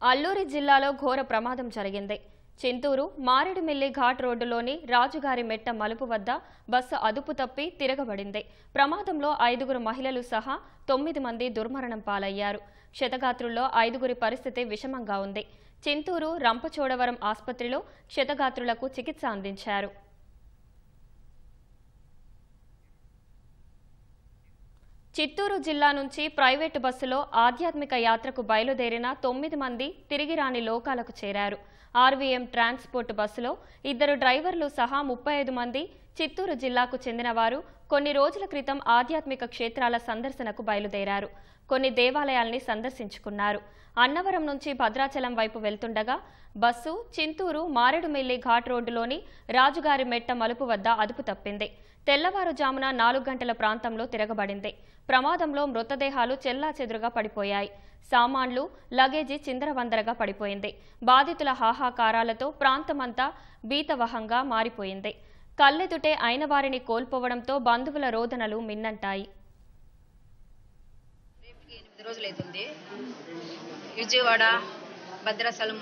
అల్లూరి జిల్లాలో ఘోర ప్రమాదం జరిగింది. చింతూరు మారేడుమిల్లి ఘాట్ రోడ్డులోని రాజుగారి మెట్ట మలుపు వద్ద బస్సు అదుపు తప్పి తిరగబడింది. ప్రమాదంలో 5 మహిళలు సహా 9 మంది దుర్మరణం పాలయ్యారు. క్షతగాత్రుల్లో 5 పరిస్థితి విషమంగా ఉంది. చింతూరు రంపచోడవరం ఆసుపత్రిలో క్షతగాత్రులకు చికిత్స అందించారు. చిత్తూరు జిల్లా నుంచి ప్రైవేటు బస్సులో ఆధ్యాత్మిక యాత్రకు బయలుదేరిన 9 మంది తిరిగి రాని లోకాలకు చేరారు. ఆర్వీఎం ట్రాన్స్పోర్ట్ బస్సులో 2 డ్రైవర్లు సహా 35 మంది చిత్తూరు జిల్లాకు చెందినవారు కొన్ని రోజుల క్రితం ఆధ్యాత్మిక క్షేత్రాల సందర్శనకు బయలుదేరారు. కొన్ని దేవాలయాల్ని సందర్శించుకున్నారు. అన్నవరం నుంచి భద్రాచలం వైపు వెళ్తుండగా బస్సు చింతూరు మారేడుమిల్లి ఘాట్ రోడ్డులోని రాజుగారి మెట్ట మలుపు వద్ద అదుపు తప్పింది. తెల్లవారుజామున 4 గంటల ప్రాంతంలో తిరగబడింది. ప్రమాదంలో మృతదేహాలు చెల్లాచెదురుగా పడిపోయాయి. సామాన్లు, లగేజీ చిందరవందరగా పడిపోయింది. బాధితుల హాహాకారాలతో ప్రాంతమంతా భీతవహంగా మారిపోయింది. కళ్ళెదుటే అయిన వారిని కోల్పోవడంతో బంధువుల రోదనలు మిన్నంటాయి. విజయవాడ, భద్రాచలం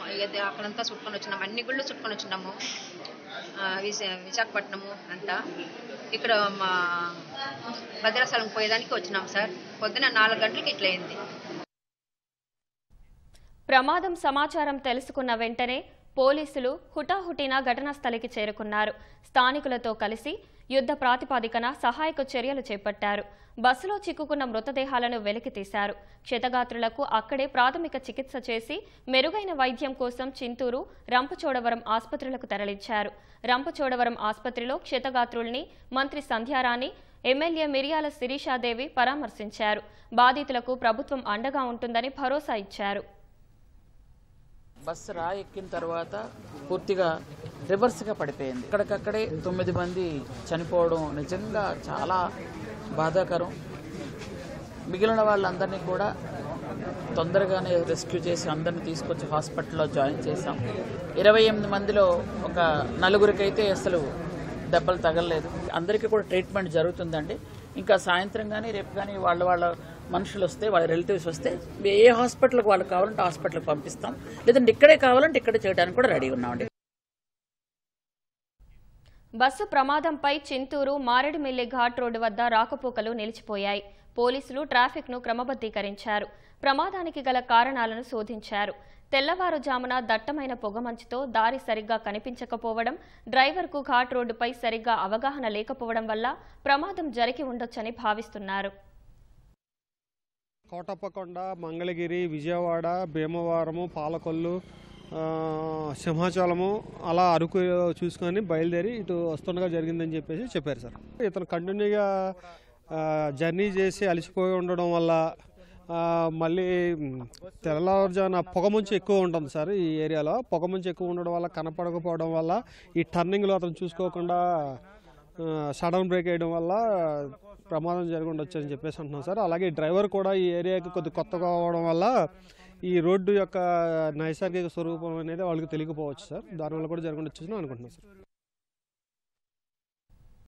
అక్కడంతా చుట్టుకొని వచ్చినాము. అన్ని గుళ్ళు చుట్టుకొని వచ్చినాము. విశాఖపట్నము అంతా ఇక్కడ మా భద్రాచలం పోయేదానికి వచ్చినాం సార్. పొద్దున 4 గంటలకి ఇట్లయింది. ప్రమాదం సమాచారం తెలుసుకున్న వెంటనే పోలీసులు హుటాహుటిన ఘటనా స్థలికి చేరుకున్నారు. స్థానికులతో కలిసి యుద్ధ ప్రాతిపదికన సహాయక చర్యలు చేపట్టారు. బస్సులో చిక్కుకున్న మృతదేహాలను వెలికితీశారు. క్షతగాత్రులకు అక్కడే ప్రాథమిక చికిత్స చేసి మెరుగైన వైద్యం కోసం చింతూరు, రంపచోడవరం ఆసుపత్రులకు తరలించారు. రంపచోడవరం ఆసుపత్రిలో క్షతగాత్రుల్ని మంత్రి సంధ్యారాణి, ఎమ్మెల్యే మిరియాల శిరీషాదేవి పరామర్శించారు. బాధితులకు ప్రభుత్వం అండగా ఉంటుందని భరోసా ఇచ్చారు. బస్సు ఎక్కిన తర్వాత పూర్తిగా రివర్స్గా పడిపోయింది. ఇక్కడికక్కడే 9 మంది చనిపోవడం నిజంగా చాలా బాధాకరం. మిగిలిన వాళ్ళందరినీ కూడా తొందరగానే రెస్క్యూ చేసి అందరినీ తీసుకొచ్చి హాస్పిటల్లో జాయిన్ చేశాం. 28 మందిలో ఒక 4 అసలు దెబ్బలు తగలలేదు. అందరికీ కూడా ట్రీట్మెంట్ జరుగుతుందండి. ఇంకా సాయంత్రం కానీ రేపు కానీ వాళ్ళ మనుషులు వస్తే, వాళ్ళ రిలేటివ్స్ వస్తే ఏ హాస్పిటల్కి వాళ్ళు కావాలంటే హాస్పిటల్కి పంపిస్తాం. లేదంటే ఇక్కడే కావాలంటే ఇక్కడే చేయడానికి కూడా రెడీ ఉన్నామండి. బస్సు ప్రమాదంపై చింతూరు మారేడుమిల్లి ఘాట్ రోడ్డు వద్ద రాకపోకలు నిలిచిపోయాయి. పోలీసులు ట్రాఫిక్ను క్రమబద్దీకరించారు. ప్రమాదానికి గల కారణాలను శోధించారు. తెల్లవారుజామున దట్టమైన పొగమంచుతో దారి సరిగ్గా కనిపించకపోవడం, డ్రైవర్కు ఘాట్ రోడ్డుపై సరిగ్గా అవగాహన లేకపోవడం వల్ల ప్రమాదం జరిగి ఉండొచ్చని భావిస్తున్నారు. కోటప్పకొండ, మంగళగిరి, విజయవాడ, భీమవరము, పాలకొల్లు, సింహాచలము అలా అరకు చూసుకొని బయలుదేరి ఇటు వస్తుండగా జరిగిందని చెప్పేసి చెప్పారు సార్. ఇతను కంటిన్యూగా జర్నీ చేసి అలసిపోయి ఉండడం వల్ల మళ్ళీ తెల్లవారుజామున పొగమంచు ఎక్కువ ఉంటుంది సార్. ఈ ఏరియాలో పొగమంచు ఎక్కువ ఉండడం వల్ల, కనపడకపోవడం వల్ల, ఈ టర్నింగ్లో అతను చూసుకోకుండా సడన్ బ్రేక్ వేయడం వల్ల ప్రమాదం జరిగి ఉండొచ్చు అని చెప్పేసి అంటున్నాం సార్. అలాగే డ్రైవర్ కూడా ఈ ఏరియాకి కొత్తగా అవడం వల్ల ఈ రోడ్డు యొక్క నైసర్గిక స్వరూపం అనేది వాళ్ళకి తెలియకపోవచ్చు సార్. దానివల్ల కూడా జరిగి ఉండొచ్చు అనుకుంటున్నాం సార్.